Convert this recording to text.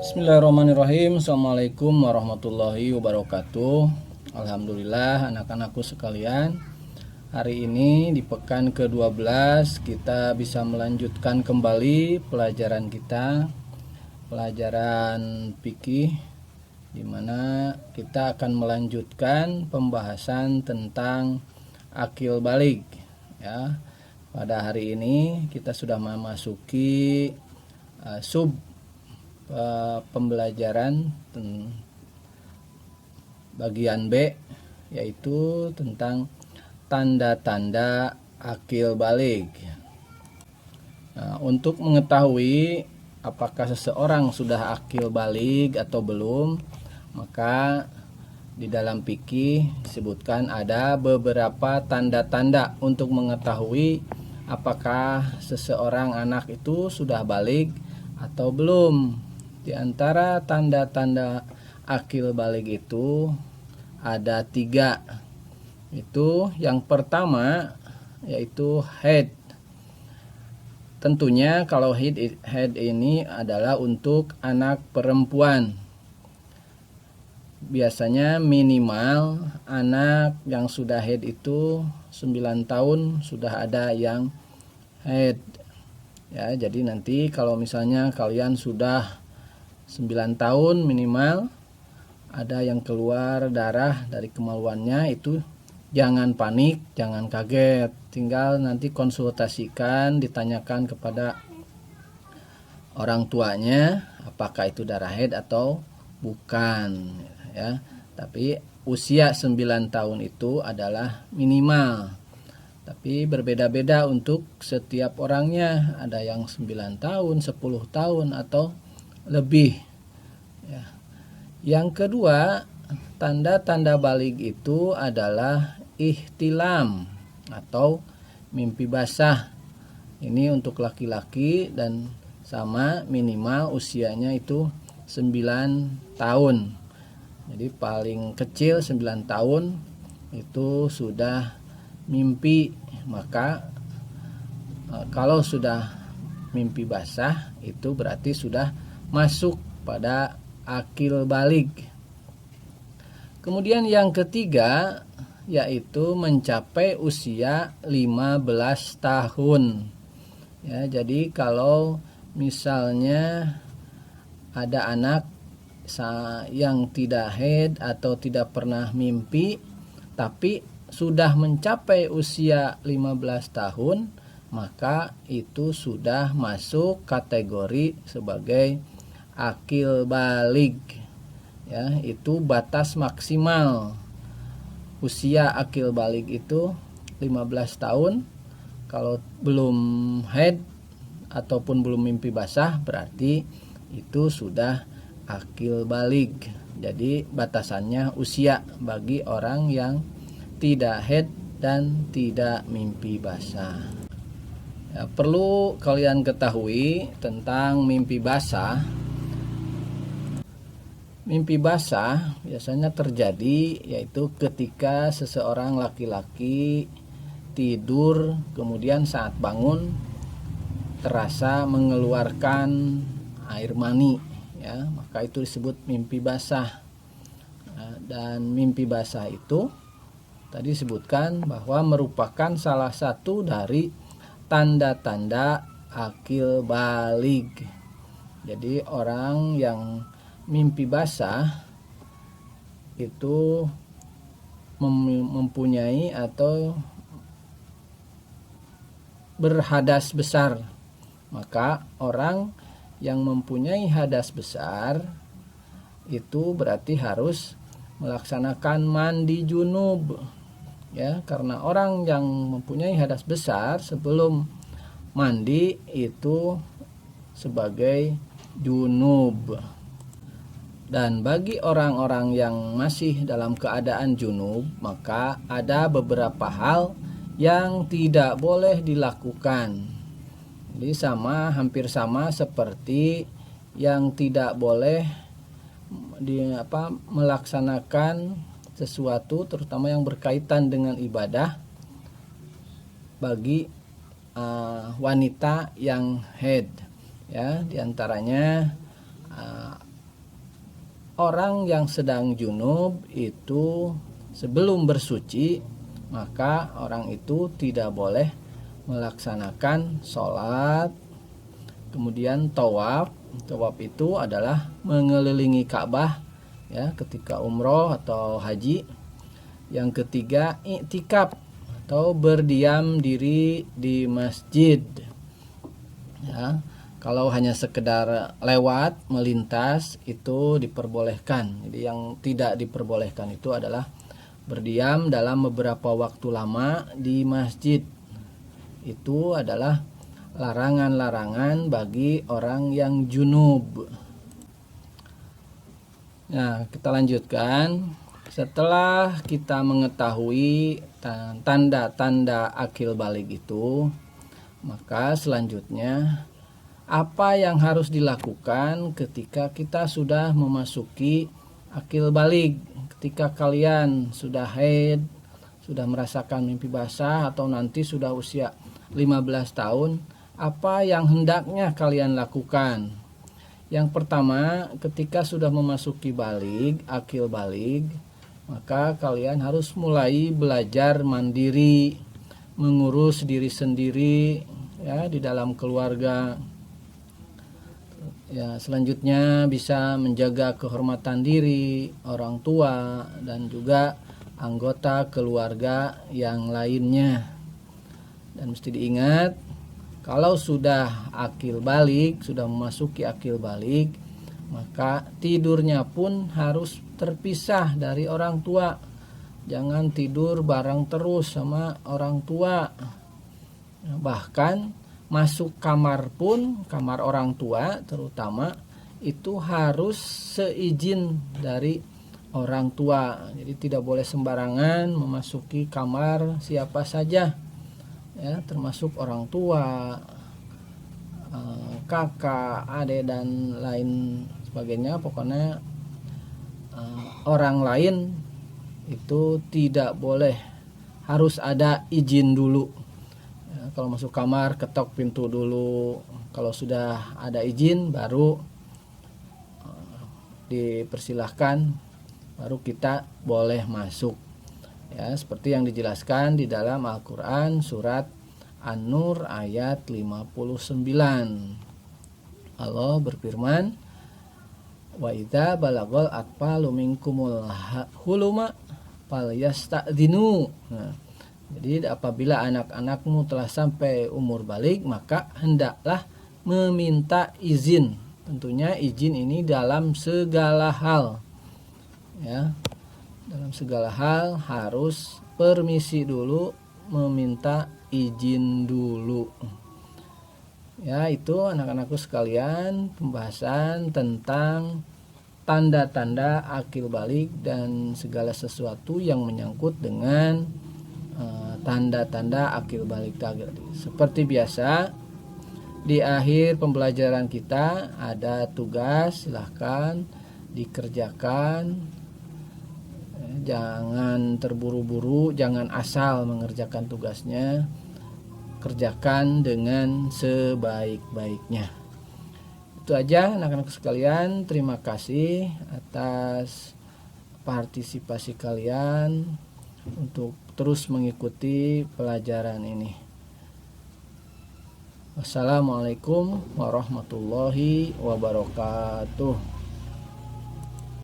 Bismillahirrahmanirrahim. Assalamualaikum warahmatullahi wabarakatuh. Alhamdulillah anak-anakku sekalian, hari ini di pekan ke-12 kita bisa melanjutkan kembali pelajaran kita, pelajaran fikih, di mana kita akan melanjutkan pembahasan tentang akil balik ya. Pada hari ini kita sudah memasuki pembelajaran bagian B, yaitu tentang tanda-tanda akil balik. Nah, untuk mengetahui apakah seseorang sudah akil balik atau belum, maka di dalam fikih disebutkan ada beberapa tanda-tanda untuk mengetahui apakah seseorang anak itu sudah balik atau belum. Di antara tanda-tanda akil balik itu ada 3. Itu yang pertama yaitu haid. Tentunya kalau haid ini adalah untuk anak perempuan. Biasanya minimal anak yang sudah haid itu 9 tahun sudah ada yang haid. Ya, jadi nanti kalau misalnya kalian sudah 9 tahun minimal ada yang keluar darah dari kemaluannya, itu jangan panik, jangan kaget. Tinggal nanti konsultasikan, ditanyakan kepada orang tuanya apakah itu darah haid atau bukan ya. Tapi usia 9 tahun itu adalah minimal. Tapi berbeda-beda untuk setiap orangnya. Ada yang 9 tahun, 10 tahun atau lebih ya. Yang kedua, tanda-tanda balik itu adalah ihtilam atau mimpi basah. Ini untuk laki-laki dan sama minimal usianya itu 9 tahun. Jadi paling kecil 9 tahun itu sudah mimpi. Maka kalau sudah mimpi basah itu berarti sudah masuk pada akil balik. Kemudian yang ketiga yaitu mencapai usia 15 tahun. Ya, jadi kalau misalnya ada anak yang tidak haid atau tidak pernah mimpi tapi sudah mencapai usia 15 tahun, maka itu sudah masuk kategori sebagai akil balik ya. Itu batas maksimal usia akil balik itu 15 tahun. Kalau belum haid ataupun belum mimpi basah berarti itu sudah akil balik. Jadi batasannya usia bagi orang yang tidak haid dan tidak mimpi basah ya. Perlu kalian ketahui tentang mimpi basah. Mimpi basah biasanya terjadi yaitu ketika seseorang laki-laki tidur, kemudian saat bangun terasa mengeluarkan air mani ya, maka itu disebut mimpi basah. Dan mimpi basah itu tadi disebutkan bahwa merupakan salah satu dari tanda-tanda akil balik. Jadi orang yang mimpi basah itu mempunyai atau berhadas besar. Maka orang yang mempunyai hadas besar itu berarti harus melaksanakan mandi junub ya, karena orang yang mempunyai hadas besar sebelum mandi itu sebagai junub. Dan bagi orang-orang yang masih dalam keadaan junub, maka ada beberapa hal yang tidak boleh dilakukan. Jadi hampir sama seperti yang tidak boleh melaksanakan sesuatu terutama yang berkaitan dengan ibadah bagi wanita yang haid ya. Diantaranya orang yang sedang junub itu sebelum bersuci, maka orang itu tidak boleh melaksanakan sholat. Kemudian tawaf. Tawaf itu adalah mengelilingi Ka'bah ya ketika umroh atau haji. Yang ketiga, i'tikaf atau berdiam diri di masjid. Ya, kalau hanya sekedar lewat melintas itu diperbolehkan. Jadi yang tidak diperbolehkan itu adalah berdiam dalam beberapa waktu lama di masjid. Itu adalah larangan-larangan bagi orang yang junub. Nah, kita lanjutkan. Setelah kita mengetahui tanda-tanda akil balik itu, maka selanjutnya apa yang harus dilakukan ketika kita sudah memasuki akil balik? Ketika kalian sudah haid, sudah merasakan mimpi basah, atau nanti sudah usia 15 tahun, apa yang hendaknya kalian lakukan? Yang pertama, ketika sudah memasuki balik, akil balik, maka kalian harus mulai belajar mandiri, mengurus diri sendiri ya di dalam keluarga. Ya, selanjutnya bisa menjaga kehormatan diri, orang tua, dan juga anggota keluarga yang lainnya. Dan mesti diingat, kalau sudah akil balik, sudah memasuki akil balik, maka tidurnya pun harus terpisah dari orang tua. Jangan tidur bareng terus sama orang tua. Bahkan masuk kamar pun, kamar orang tua terutama, itu harus seizin dari orang tua. Jadi tidak boleh sembarangan memasuki kamar siapa saja. Ya, termasuk orang tua, kakak, adik, dan lain sebagainya. Pokoknya orang lain itu tidak boleh, harus ada izin dulu ya. Kalau masuk kamar ketok pintu dulu, kalau sudah ada izin baru dipersilahkan, baru kita boleh masuk ya, seperti yang dijelaskan di dalam Al-Quran surat An-Nur ayat 59. Allah berfirman, wa idza balagol atfalu minkumul huluma falyasta'dinu. Nah, jadi apabila anak-anakmu telah sampai umur balik, maka hendaklah meminta izin. Tentunya izin ini dalam segala hal ya. Dalam segala hal harus permisi dulu, meminta izin dulu. Ya, itu anak-anakku sekalian, pembahasan tentang tanda-tanda akil balik dan segala sesuatu yang menyangkut dengan tanda-tanda akil balik tadi. Seperti biasa, di akhir pembelajaran kita ada tugas, silahkan dikerjakan. Jangan terburu-buru, jangan asal mengerjakan tugasnya. Kerjakan dengan sebaik-baiknya. Itu aja anak-anak sekalian. Terima kasih atas partisipasi kalian untuk terus mengikuti pelajaran ini. Wassalamualaikum warahmatullahi wabarakatuh.